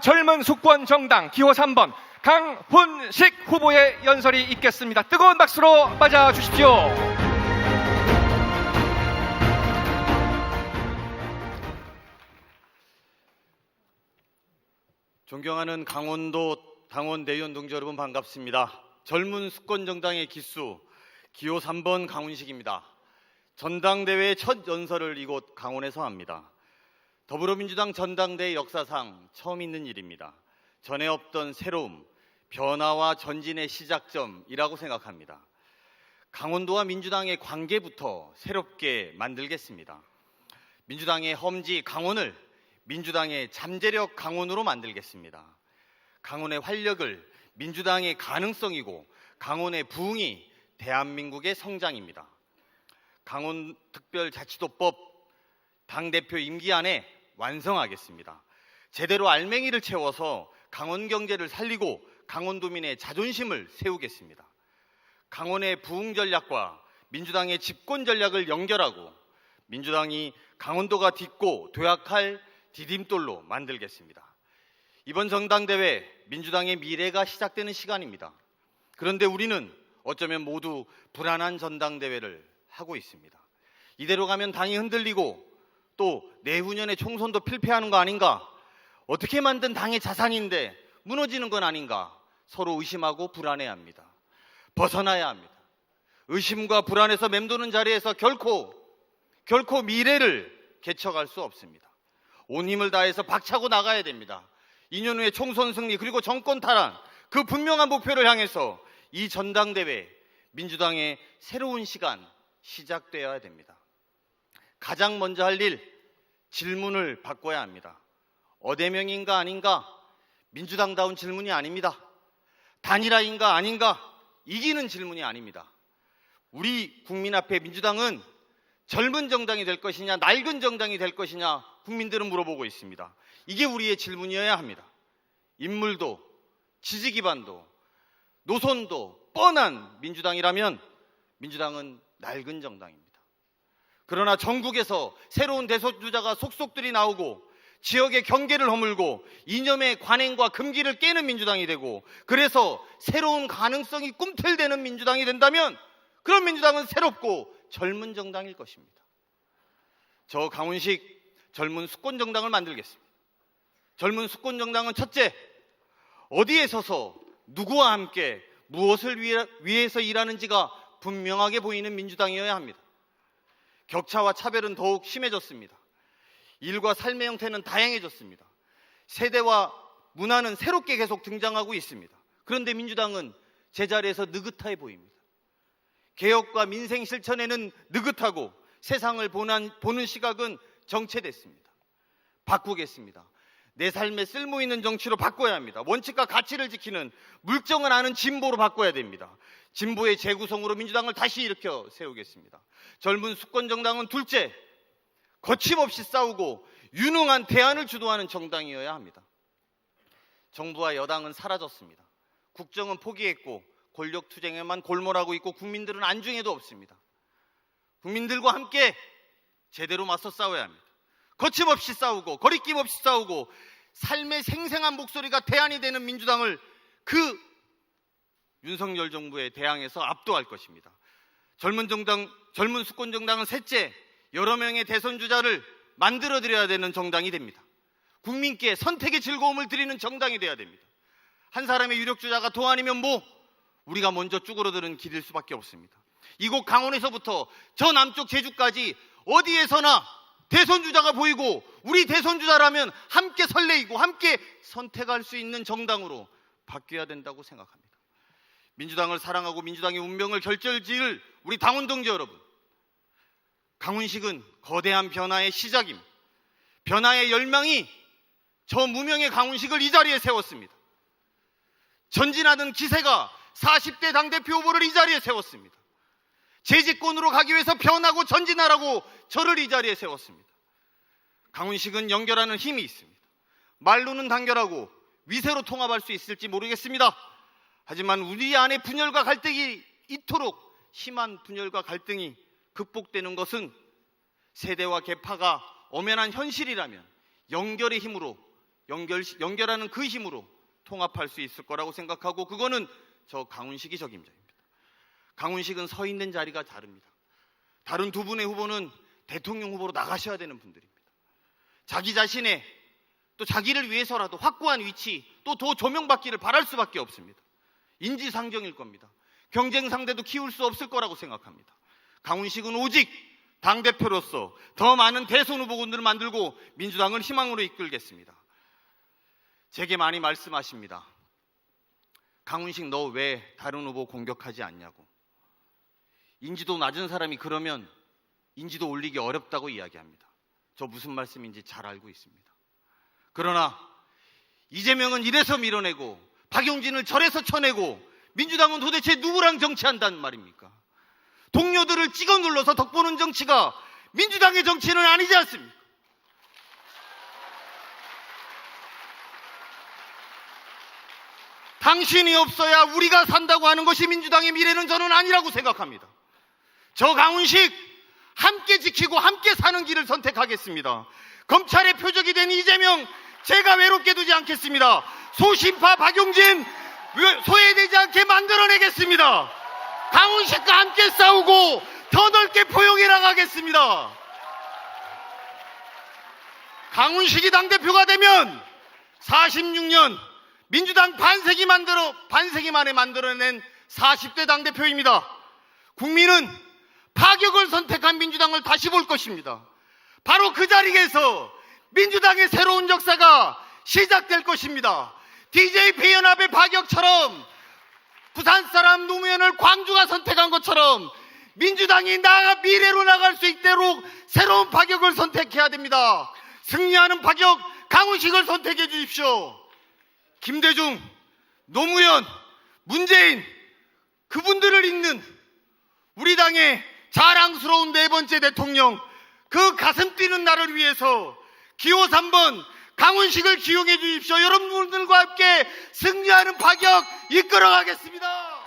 젊은 수권 정당 기호 3번 강훈식 후보의 연설이 있겠습니다. 뜨거운 박수로 맞아주십시오. 존경하는 강원도 당원 대의원 동지 여러분 반갑습니다. 젊은 수권 정당의 기수 기호 3번 강훈식입니다. 전당대회의 첫 연설을 이곳 강원에서 합니다. 더불어민주당 전당대회 역사상 처음 있는 일입니다. 전에 없던 새로움, 변화와 전진의 시작점이라고 생각합니다. 강원도와 민주당의 관계부터 새롭게 만들겠습니다. 민주당의 험지 강원을 민주당의 잠재력 강원으로 만들겠습니다. 강원의 활력을 민주당의 가능성이고 강원의 부흥이 대한민국의 성장입니다. 강원특별자치도법 당대표 임기 안에 완성하겠습니다. 제대로 알맹이를 채워서 강원 경제를 살리고 강원도민의 자존심을 세우겠습니다. 강원의 부흥 전략과 민주당의 집권 전략을 연결하고 민주당이 강원도가 딛고 도약할 디딤돌로 만들겠습니다. 이번 전당대회 민주당의 미래가 시작되는 시간입니다. 그런데 우리는 어쩌면 모두 불안한 전당대회를 하고 있습니다. 이대로 가면 당이 흔들리고 또 내후년에 총선도 필패하는 거 아닌가? 어떻게 만든 당의 자산인데 무너지는 건 아닌가? 서로 의심하고 불안해합니다. 벗어나야 합니다. 의심과 불안에서 맴도는 자리에서 결코 미래를 개척할 수 없습니다. 온 힘을 다해서 박차고 나가야 됩니다. 2년 후에 총선 승리 그리고 정권 탈환, 그 분명한 목표를 향해서 이 전당대회 민주당의 새로운 시간 시작되어야 됩니다. 가장 먼저 할 일, 질문을 바꿔야 합니다. 어대명인가 아닌가? 민주당다운 질문이 아닙니다. 단일화인가 아닌가? 이기는 질문이 아닙니다. 우리 국민 앞에 민주당은 젊은 정당이 될 것이냐, 낡은 정당이 될 것이냐 국민들은 물어보고 있습니다. 이게 우리의 질문이어야 합니다. 인물도, 지지 기반도, 노선도 뻔한 민주당이라면 민주당은 낡은 정당입니다. 그러나 전국에서 새로운 대선주자가 속속들이 나오고 지역의 경계를 허물고 이념의 관행과 금기를 깨는 민주당이 되고 그래서 새로운 가능성이 꿈틀대는 민주당이 된다면 그런 민주당은 새롭고 젊은 정당일 것입니다. 저 강훈식 젊은 수권 정당을 만들겠습니다. 젊은 수권 정당은 첫째, 어디에 서서 누구와 함께 무엇을 위해서 일하는지가 분명하게 보이는 민주당이어야 합니다. 격차와 차별은 더욱 심해졌습니다. 일과 삶의 형태는 다양해졌습니다. 세대와 문화는 새롭게 계속 등장하고 있습니다. 그런데 민주당은 제자리에서 느긋해 보입니다. 개혁과 민생 실천에는 느긋하고 세상을 보는 시각은 정체됐습니다. 바꾸겠습니다. 내 삶에 쓸모있는 정치로 바꿔야 합니다. 원칙과 가치를 지키는 물정을 아는 진보로 바꿔야 됩니다. 진보의 재구성으로 민주당을 다시 일으켜 세우겠습니다. 젊은 수권정당은 둘째, 거침없이 싸우고 유능한 대안을 주도하는 정당이어야 합니다. 정부와 여당은 사라졌습니다. 국정은 포기했고 권력투쟁에만 골몰하고 있고 국민들은 안중에도 없습니다. 국민들과 함께 제대로 맞서 싸워야 합니다. 거침없이 싸우고 거리낌 없이 싸우고 삶의 생생한 목소리가 대안이 되는 민주당을 그 윤석열 정부에 대항해서 압도할 것입니다. 젊은 수권 정당은 셋째, 여러 명의 대선 주자를 만들어드려야 되는 정당이 됩니다. 국민께 선택의 즐거움을 드리는 정당이 돼야 됩니다. 한 사람의 유력 주자가 도 아니면 우리가 먼저 쭈그러드는 길일 수밖에 없습니다. 이곳 강원에서부터 저 남쪽 제주까지 어디에서나 대선 주자가 보이고 우리 대선 주자라면 함께 설레이고 함께 선택할 수 있는 정당으로 바뀌어야 된다고 생각합니다. 민주당을 사랑하고 민주당의 운명을 결정지을 우리 당원 동지 여러분, 강훈식은 거대한 변화의 시작입니다. 변화의 열망이 저 무명의 강훈식을 이 자리에 세웠습니다. 전진하던 기세가 40대 당대표 후보를 이 자리에 세웠습니다. 재집권으로 가기 위해서 변하고 전진하라고 저를 이 자리에 세웠습니다. 강훈식은 연결하는 힘이 있습니다. 말로는 단결하고 위세로 통합할 수 있을지 모르겠습니다. 하지만 우리 안에 분열과 갈등이 이토록 심한 분열과 갈등이 극복되는 것은 세대와 계파가 엄연한 현실이라면 연결의 힘으로 연결하는 그 힘으로 통합할 수 있을 거라고 생각하고, 그거는 저 강훈식이 적임자입니다. 강훈식은 서 있는 자리가 다릅니다. 다른 두 분의 후보는 대통령 후보로 나가셔야 되는 분들입니다. 자기 자신의, 또 자기를 위해서라도 확고한 위치, 또 더 조명받기를 바랄 수밖에 없습니다. 인지상정일 겁니다. 경쟁 상대도 키울 수 없을 거라고 생각합니다. 강훈식은 오직 당대표로서 더 많은 대선 후보군들을 만들고 민주당을 희망으로 이끌겠습니다. 제게 많이 말씀하십니다. 강훈식, 너 왜 다른 후보 공격하지 않냐고. 인지도 낮은 사람이 그러면 인지도 올리기 어렵다고 이야기합니다. 저 무슨 말씀인지 잘 알고 있습니다. 그러나 이재명은 이래서 밀어내고 박용진을 저래서 쳐내고 민주당은 도대체 누구랑 정치한다는 말입니까? 동료들을 찍어 눌러서 덕보는 정치가 민주당의 정치는 아니지 않습니까? 당신이 없어야 우리가 산다고 하는 것이 민주당의 미래는 저는 아니라고 생각합니다. 저 강훈식 함께 지키고 함께 사는 길을 선택하겠습니다. 검찰의 표적이 된 이재명 제가 외롭게 두지 않겠습니다. 소신파 박용진 소외되지 않게 만들어내겠습니다. 강훈식과 함께 싸우고 더 넓게 포용해 나가겠습니다. 강훈식이 당대표가 되면 46년 민주당 반세기 만에 만들어낸 40대 당대표입니다. 국민은 파격을 선택한 민주당을 다시 볼 것입니다. 바로 그 자리에서 민주당의 새로운 역사가 시작될 것입니다. DJP 연합의 파격처럼 부산 사람 노무현을 광주가 선택한 것처럼 민주당이 미래로 나갈 수 있도록 새로운 파격을 선택해야 됩니다. 승리하는 파격 강훈식을 선택해 주십시오. 김대중, 노무현, 문재인 그분들을 잇는 우리 당의 자랑스러운 네 번째 대통령, 그 가슴 뛰는 나를 위해서 기호 3번 강훈식을 기용해 주십시오. 여러분들과 함께 승리하는 파격 이끌어 가겠습니다.